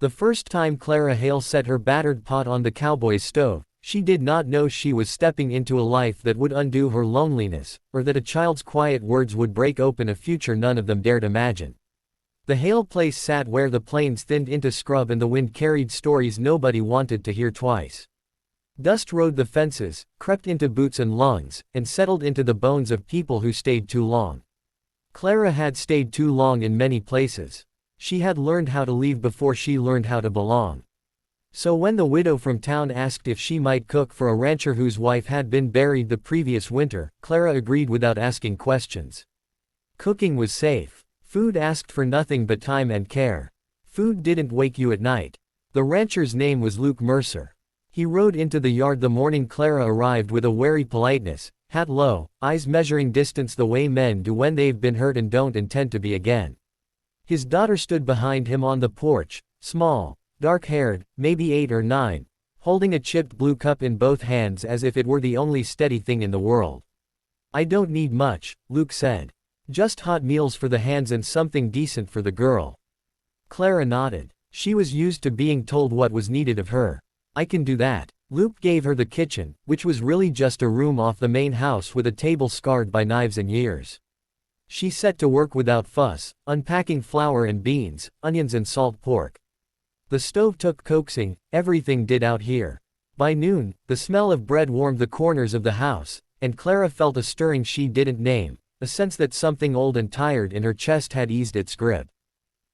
The first time Clara Hale set her battered pot on the Cowboy's stove, she did not know she was stepping into a life that would undo her loneliness, or that a child's quiet words would break open a future none of them dared imagine. The Hale place sat where the plains thinned into scrub and the wind carried stories nobody wanted to hear twice. Dust rode the fences, crept into boots and lungs, and settled into the bones of people who stayed too long. Clara had stayed too long in many places. She had learned how to leave before she learned how to belong. So when the widow from town asked if she might cook for a rancher whose wife had been buried the previous winter, Clara agreed without asking questions. Cooking was safe. Food asked for nothing but time and care. Food didn't wake you at night. The rancher's name was Luke Mercer. He rode into the yard the morning Clara arrived with a wary politeness, hat low, eyes measuring distance the way men do when they've been hurt and don't intend to be again. His daughter stood behind him on the porch, small, dark-haired, maybe 8 or 9, holding a chipped blue cup in both hands as if it were the only steady thing in the world. "I don't need much," Luke said. "Just hot meals for the hands and something decent for the girl." Clara nodded. She was used to being told what was needed of her. "I can do that." Luke gave her the kitchen, which was really just a room off the main house with a table scarred by knives and years. She set to work without fuss, unpacking flour and beans, onions and salt pork. The stove took coaxing, everything did out here. By noon, the smell of bread warmed the corners of the house, and Clara felt a stirring she didn't name, a sense that something old and tired in her chest had eased its grip.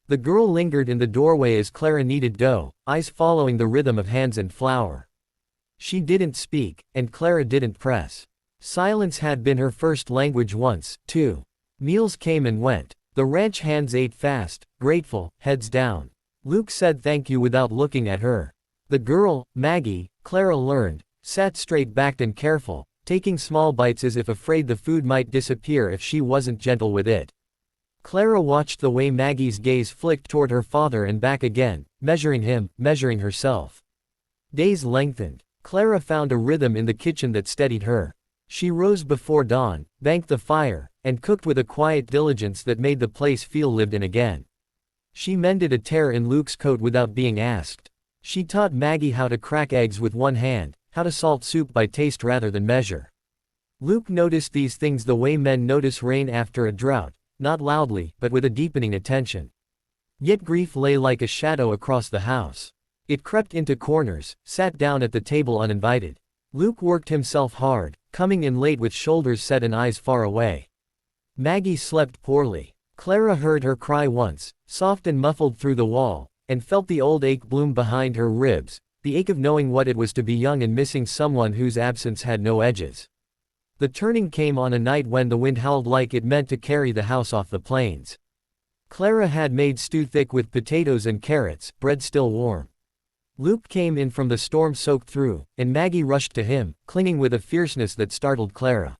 The girl lingered in the doorway as Clara kneaded dough, eyes following the rhythm of hands and flour. She didn't speak, and Clara didn't press. Silence had been her first language once, too. Meals came and went. The ranch hands ate fast, grateful, heads down. Luke said thank you without looking at her. The girl, Maggie, Clara learned, sat straight-backed and careful, taking small bites as if afraid the food might disappear if she wasn't gentle with it. Clara watched the way Maggie's gaze flicked toward her father and back again, measuring him, measuring herself. Days lengthened. Clara found a rhythm in the kitchen that steadied her. She rose before dawn, banked the fire, and cooked with a quiet diligence that made the place feel lived in again. She mended a tear in Luke's coat without being asked. She taught Maggie how to crack eggs with one hand, how to salt soup by taste rather than measure. Luke noticed these things the way men notice rain after a drought, not loudly, but with a deepening attention. Yet grief lay like a shadow across the house. It crept into corners, sat down at the table uninvited. Luke worked himself hard, coming in late with shoulders set and eyes far away. Maggie slept poorly. Clara heard her cry once, soft and muffled through the wall, and felt the old ache bloom behind her ribs, the ache of knowing what it was to be young and missing someone whose absence had no edges. The turning came on a night when the wind howled like it meant to carry the house off the plains. Clara had made stew thick with potatoes and carrots, bread still warm. Luke came in from the storm soaked through, and Maggie rushed to him, clinging with a fierceness that startled Clara.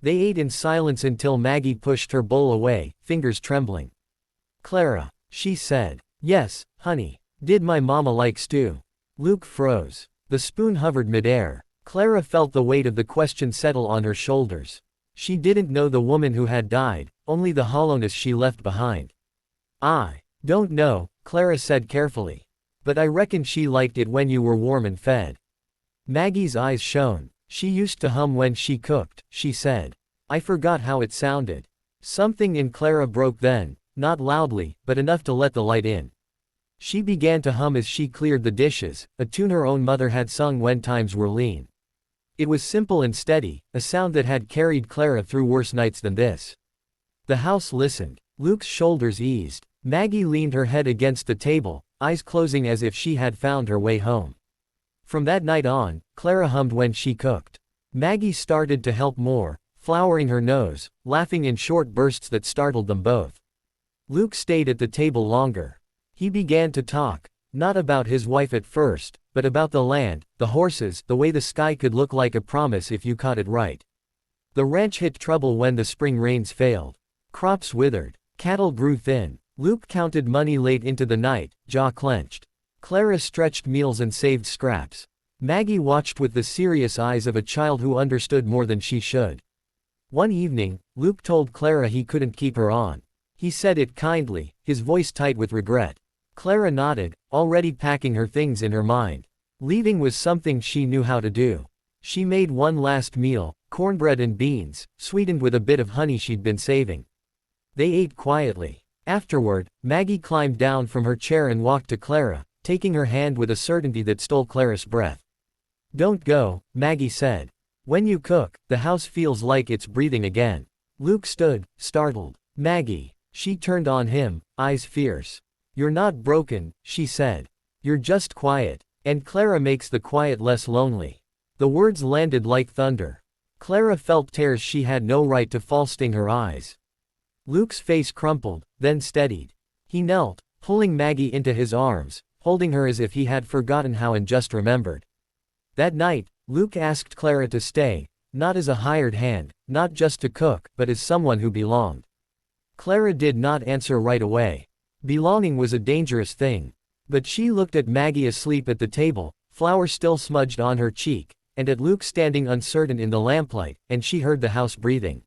They ate in silence until Maggie pushed her bowl away, fingers trembling. "Clara," she said. "Yes, honey. Did my mama like stew?" Luke froze. The spoon hovered midair. Clara felt the weight of the question settle on her shoulders. She didn't know the woman who had died, only the hollowness she left behind. "I don't know," Clara said carefully. "But I reckon she liked it when you were warm and fed." Maggie's eyes shone. "She used to hum when she cooked," she said. "I forgot how it sounded." Something in Clara broke then, not loudly, but enough to let the light in. She began to hum as she cleared the dishes, a tune her own mother had sung when times were lean. It was simple and steady, a sound that had carried Clara through worse nights than this. The house listened. Luke's shoulders eased. Maggie leaned her head against the table, eyes closing as if she had found her way home. From that night on, Clara hummed when she cooked. Maggie started to help more, flouring her nose, laughing in short bursts that startled them both. Luke stayed at the table longer. He began to talk, not about his wife at first, but about the land, the horses, the way the sky could look like a promise if you caught it right. The ranch hit trouble when the spring rains failed. Crops withered. Cattle grew thin. Luke counted money late into the night, jaw clenched. Clara stretched meals and saved scraps. Maggie watched with the serious eyes of a child who understood more than she should. One evening, Luke told Clara he couldn't keep her on. He said it kindly, his voice tight with regret. Clara nodded, already packing her things in her mind. Leaving was something she knew how to do. She made one last meal, cornbread and beans, sweetened with a bit of honey she'd been saving. They ate quietly. Afterward, Maggie climbed down from her chair and walked to Clara, taking her hand with a certainty that stole Clara's breath. "Don't go," Maggie said. "When you cook, the house feels like it's breathing again." Luke stood, startled. "Maggie." She turned on him, eyes fierce. "You're not broken," she said. "You're just quiet. And Clara makes the quiet less lonely." The words landed like thunder. Clara felt tears she had no right to fall sting her eyes. Luke's face crumpled, then steadied. He knelt, pulling Maggie into his arms, holding her as if he had forgotten how and just remembered. That night, Luke asked Clara to stay, not as a hired hand, not just to cook, but as someone who belonged. Clara did not answer right away. Belonging was a dangerous thing. But she looked at Maggie asleep at the table, flour still smudged on her cheek, and at Luke standing uncertain in the lamplight, and she heard the house breathing.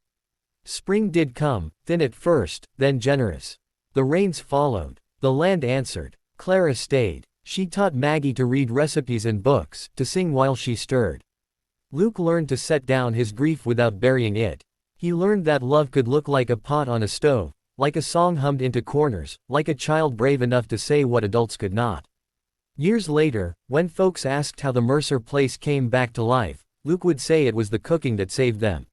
Spring did come, thin at first, then generous. The rains followed. The land answered. Clara stayed. She taught Maggie to read recipes and books, to sing while she stirred. Luke learned to set down his grief without burying it. He learned that love could look like a pot on a stove, like a song hummed into corners, like a child brave enough to say what adults could not. Years later, when folks asked how the Mercer place came back to life, Luke would say it was the cooking that saved them.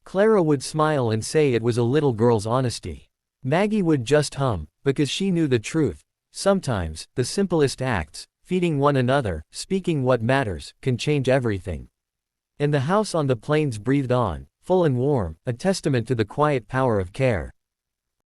Clara would smile and say it was a little girl's honesty. Maggie would just hum, because she knew the truth. Sometimes, the simplest acts, feeding one another, speaking what matters, can change everything. And the house on the plains breathed on, full and warm, a testament to the quiet power of care.